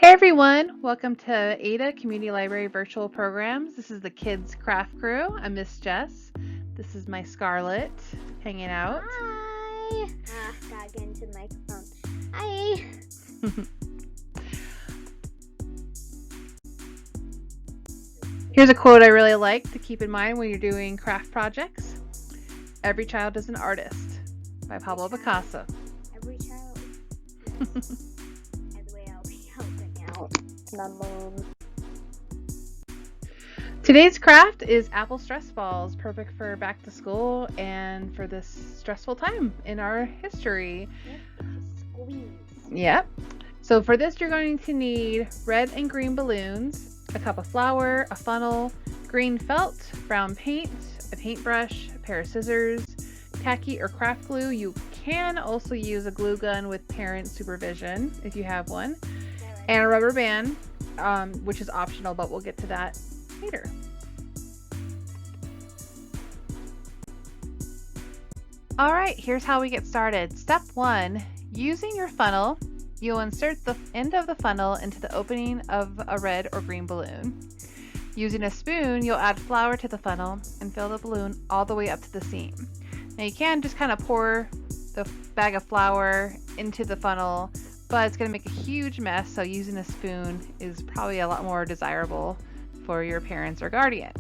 Hey everyone, welcome to Ada Community Library Virtual Programs. This is the Kids Craft Crew. I'm Miss Jess. This is my Scarlett hanging out. Hi. Gotta get into the microphone. Hi. Here's a quote I really like to keep in mind when you're doing craft projects. Every child is an artist by Pablo Picasso. Every child. Yes. By the way, I'll be helping out my mom. Today's craft is apple stress balls, perfect for back to school and for this stressful time in our history. Squeeze. Yep. So for this, you're going to need red and green balloons, a cup of flour, a funnel, green felt, brown paint, a paintbrush, a pair of scissors, tacky or craft glue. You can also use a glue gun with parent supervision if you have one, and a rubber band, which is optional, but we'll get to that later. All right, here's how we get started. Step 1, using your funnel, you'll insert the end of the funnel into the opening of a red or green balloon. Using a spoon, you'll add flour to the funnel and fill the balloon all the way up to the seam. Now you can just kind of pour the bag of flour into the funnel, but it's going to make a huge mess, so using a spoon is probably a lot more desirable for your parents or guardian.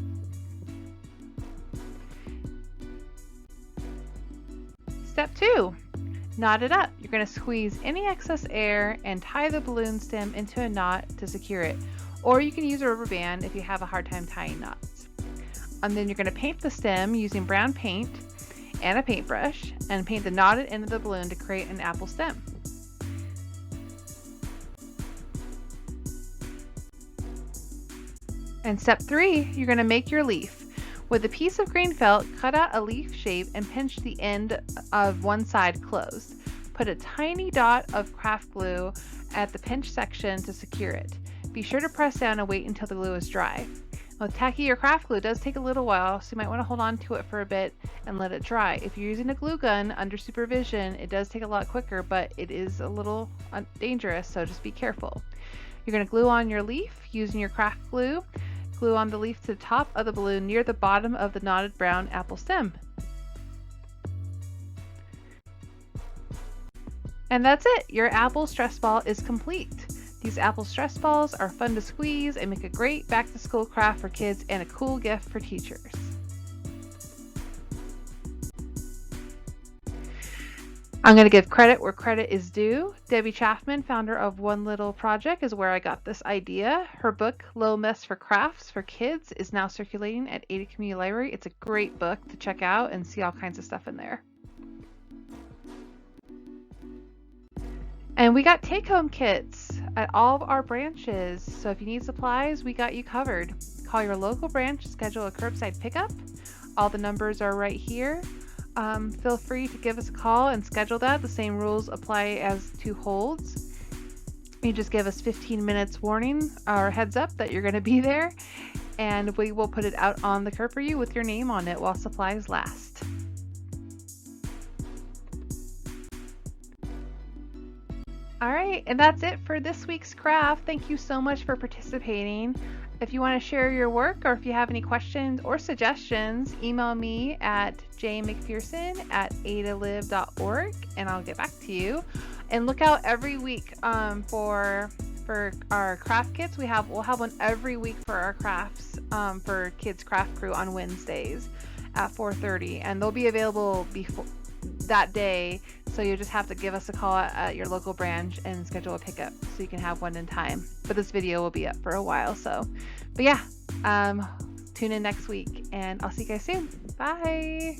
Step 2, knot it up. You're going to squeeze any excess air and tie the balloon stem into a knot to secure it. Or you can use a rubber band if you have a hard time tying knots. And then you're going to paint the stem using brown paint and a paintbrush and paint the knotted end of the balloon to create an apple stem. And step 3, you're going to make your leaf. With a piece of green felt, cut out a leaf shape and pinch the end of one side closed. Put a tiny dot of craft glue at the pinch section to secure it. Be sure to press down and wait until the glue is dry. With tacky or craft glue, it does take a little while, so you might want to hold on to it for a bit and let it dry. If you're using a glue gun under supervision, it does take a lot quicker, but it is a little dangerous, so just be careful. You're going to glue on your leaf using your craft glue. Glue on the leaf to the top of the balloon near the bottom of the knotted brown apple stem. And that's it! Your apple stress ball is complete. These apple stress balls are fun to squeeze and make a great back-to-school craft for kids and a cool gift for teachers. I'm going to give credit where credit is due. Debbie Chaffman, founder of One Little Project, is where I got this idea. Her book, Little Mess for Crafts for Kids, is now circulating at Ada Community Library. It's a great book to check out and see all kinds of stuff in there. And we got take-home kits at all of our branches. So if you need supplies, we got you covered. Call your local branch to schedule a curbside pickup. All the numbers are right here. Feel free to give us a call and schedule that. The same rules apply as to holds. You just give us 15 minutes warning or heads up that you're going to be there, and we will put it out on the curb for you with your name on it while supplies last. All right, and that's it for this week's craft. Thank you so much for participating. If you want to share your work or if you have any questions or suggestions, email me at jmcpherson@adalive.org and I'll get back to you. And look out every week for our craft kits. We'll have one every week for our crafts for Kids Craft Crew on Wednesdays at 4:30, and they'll be available before that day, so you just have to give us a call at your local branch and schedule a pickup so you can have one in time. But this video will be up for a while, but yeah, tune in next week and I'll see you guys soon. Bye.